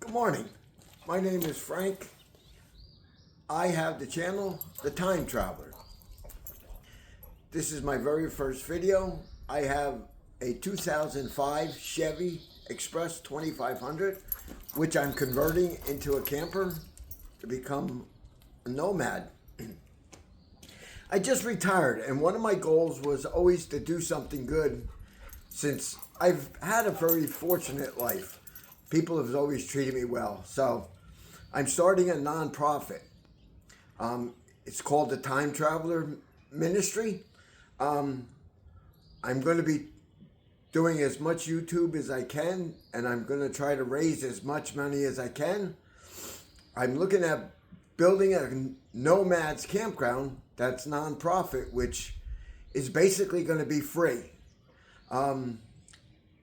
Good morning. My name is Frank. I have the channel, The Time Traveler. This is my very first video. I have a 2005 Chevy Express 2500, which I'm converting into a camper to become a nomad. I just retired, and one of my goals was always to do something good since I've had a very fortunate life. People have always treated me well. So I'm starting a nonprofit. It's called the Time Traveler Ministry. I'm going to be doing as much YouTube as I can, and I'm going to try to raise as much money as I can. I'm looking at building a nomads campground that's nonprofit, which is basically going to be free.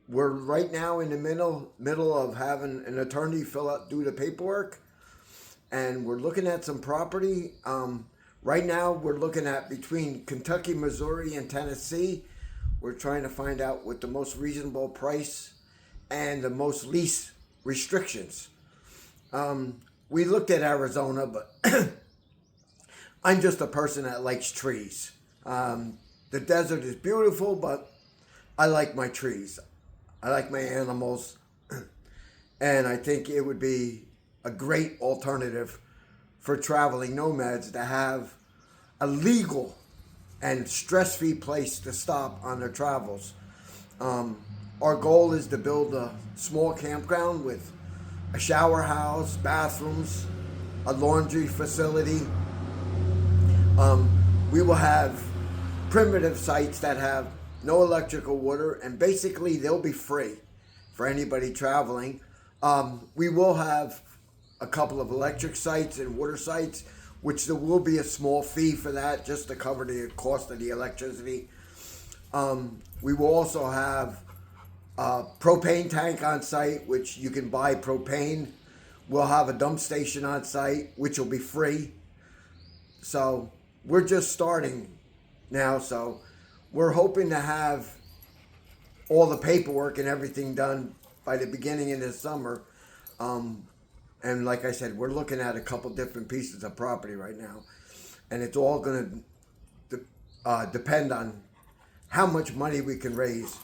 We're right now in the middle of having an attorney do the paperwork, and we're looking at some property. Right now, we're looking at between Kentucky, Missouri, and Tennessee. We're trying to find out what the most reasonable price and the most lease restrictions. We looked at Arizona, but I'm just a person that likes trees. The desert is beautiful, but I like my trees. I like my animals, and I think it would be a great alternative for traveling nomads to have a legal and stress-free place to stop on their travels. Our goal is to build a small campground with a shower house, bathrooms, a laundry facility. We will have primitive sites that have no electrical water, and basically they'll be free for anybody traveling. We will have a couple of electric sites and water sites, which there will be a small fee for that just to cover the cost of the electricity. We will also have a propane tank on site, which you can buy propane. We'll have a dump station on site, which will be free. So we're just starting now, so we're hoping to have all the paperwork and everything done by the beginning of this summer. And like I said, we're looking at a couple different pieces of property right now. And it's all going to depend on how much money we can raise.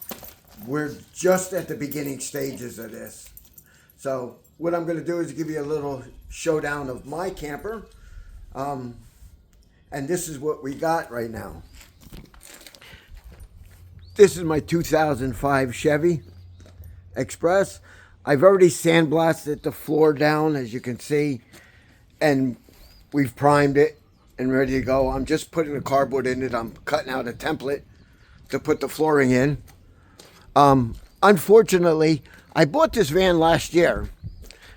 We're just at the beginning stages of this. So what I'm going to do is give you a little showdown of my camper. And this is what we got right now. This is my 2005 Chevy Express. I've already sandblasted the floor down, as you can see, and we've primed it and ready to go. I'm just putting the cardboard in it. I'm cutting out a template to put the flooring in. Unfortunately, I bought this van last year.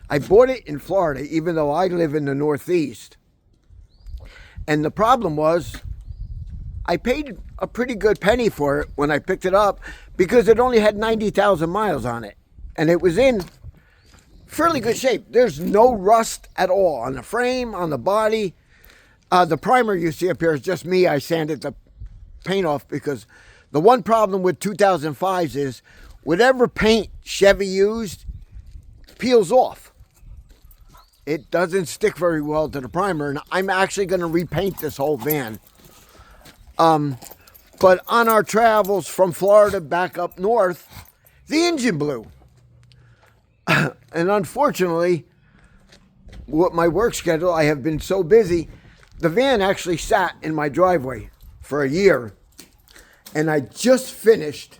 I bought it in Florida, even though I live in the Northeast. And the problem was, I paid a pretty good penny for it when I picked it up because it only had 90,000 miles on it. And it was in fairly good shape. There's no rust at all on the frame, on the body. The primer you see up here is just me. I sanded the paint off because the one problem with 2005s is whatever paint Chevy used peels off. It doesn't stick very well to the primer, and I'm actually going to repaint this whole van. But on our travels from Florida back up north, the engine blew. And unfortunately, with my work schedule, I have been so busy, the van actually sat in my driveway for a year. And I just finished.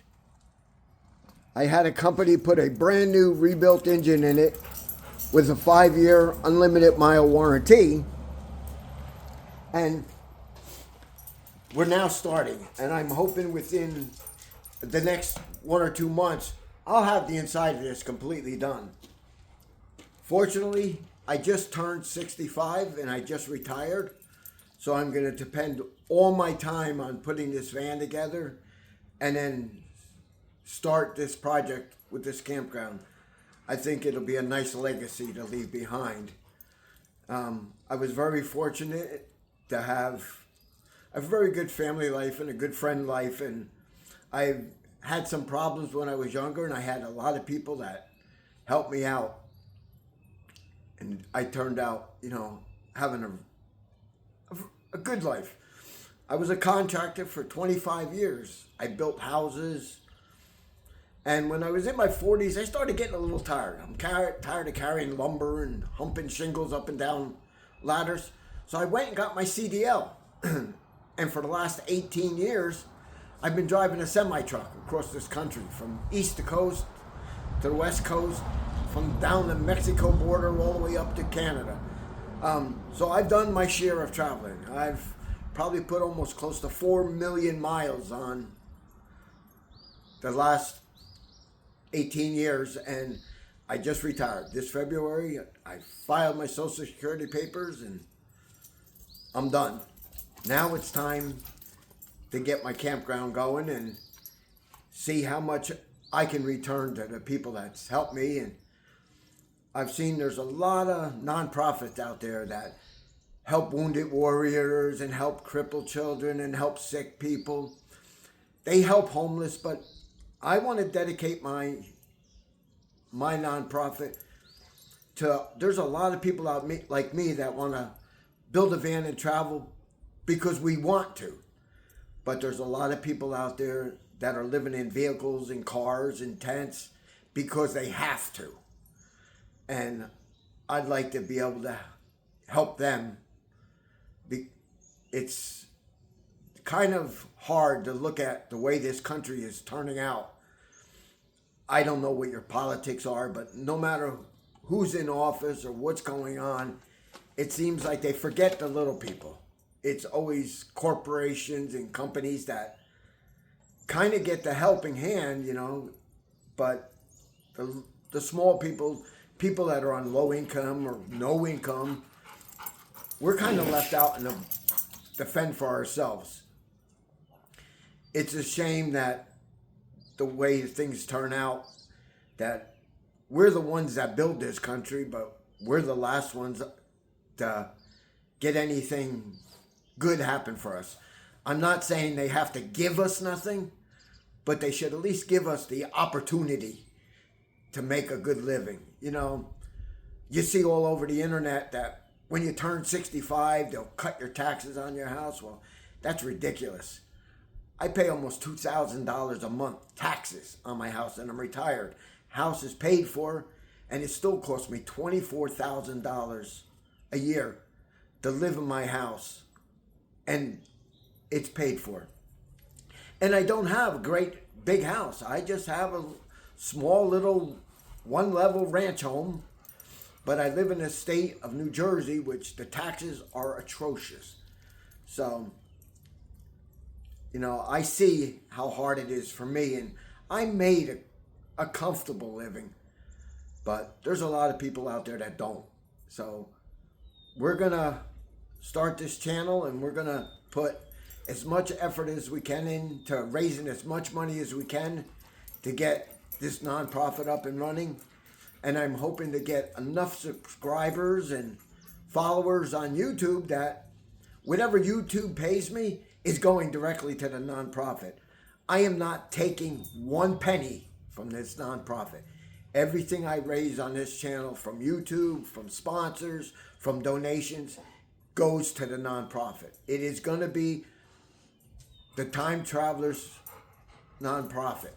I had a company put a brand new rebuilt engine in it with a 5-year unlimited mile warranty. And we're now starting, and I'm hoping within the next 1 or 2 months, I'll have the inside of this completely done. Fortunately, I just turned 65 and I just retired, so I'm going to depend all my time on putting this van together and then start this project with this campground. I think it'll be a nice legacy to leave behind. I was very fortunate to have a very good family life and a good friend life, and I've had some problems when I was younger, and I had a lot of people that helped me out. And I turned out, having a good life. I was a contractor for 25 years. I built houses. And when I was in my 40s, I started getting a little tired. I'm tired of carrying lumber and humping shingles up and down ladders. So I went and got my CDL. And for the last 18 years, I've been driving a semi-truck across this country from east to coast to the west coast, from down the Mexico border all the way up to Canada. So I've done my share of traveling. I've probably put almost close to 4 million miles on the last 18 years, and I just retired. This February, I filed my Social Security papers, and I'm done. Now it's time to get my campground going and see how much I can return to the people that's helped me. And I've seen there's a lot of nonprofits out there that help wounded warriors and help crippled children and help sick people. They help homeless, but I want to dedicate my nonprofit to, there's a lot of people like me that want to build a van and travel because we want to. But there's a lot of people out there that are living in vehicles and cars and tents because they have to. And I'd like to be able to help them. It's kind of hard to look at the way this country is turning out. I don't know what your politics are, but no matter who's in office or what's going on, it seems like they forget the little people. It's always corporations and companies that kind of get the helping hand, but the small people that are on low income or no income, we're kind of left out and defend for ourselves. It's a shame that the way things turn out, that we're the ones that build this country, but we're the last ones to get anything good happen for us. I'm not saying they have to give us nothing, but they should at least give us the opportunity to make a good living. You see all over the internet that when you turn 65, they'll cut your taxes on your house. Well, that's ridiculous. I pay almost $2,000 a month taxes on my house, and I'm retired. House is paid for, and it still costs me $24,000 a year to live in my house, and it's paid for. And I don't have a great big house. I just have a small little one-level ranch home, but I live in the state of New Jersey, which the taxes are atrocious. So, I see how hard it is for me, and I made a comfortable living, but there's a lot of people out there that don't. So we're going to start this channel, and we're going to put as much effort as we can into raising as much money as we can to get this nonprofit up and running. And I'm hoping to get enough subscribers and followers on YouTube that whatever YouTube pays me is going directly to the nonprofit. I am not taking one penny from this nonprofit. Everything I raise on this channel from YouTube, from sponsors, from donations, goes to the nonprofit. It is going to be the Time Travelers nonprofit.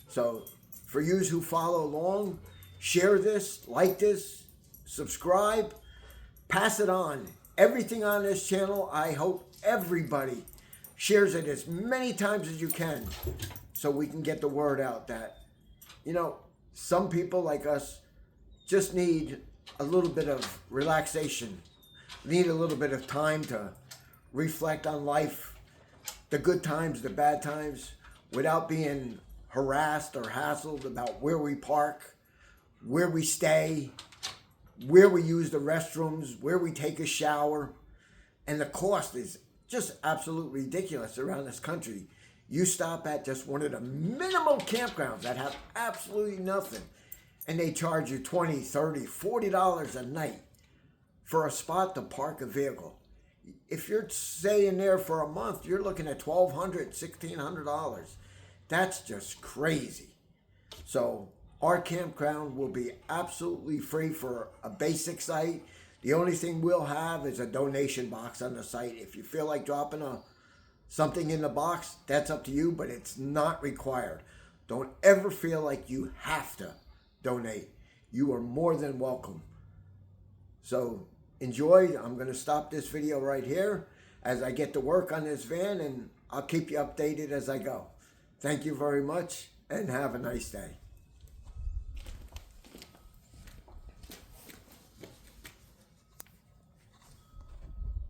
So for you who follow along, share this, like this, subscribe, pass it on. Everything on this channel, I hope everybody shares it as many times as you can so we can get the word out that, some people like us just need a little bit of relaxation, need a little bit of time to reflect on life, the good times, the bad times, without being harassed or hassled about where we park, where we stay, where we use the restrooms, where we take a shower. And the cost is just absolutely ridiculous around this country. You stop at just one of the minimal campgrounds that have absolutely nothing, and they charge you $20, $30, $40 a night for a spot to park a vehicle. If you're staying there for a month, you're looking at $1,200, $1,600. That's just crazy. So Our campground will be absolutely free for a basic site. The only thing we'll have is a donation box on the site. If you feel like dropping something in the box, that's up to you, but it's not required. Don't ever feel like you have to donate. You are more than welcome. So enjoy. I'm going to stop this video right here as I get to work on this van, and I'll keep you updated as I go. Thank you very much, and have a nice day.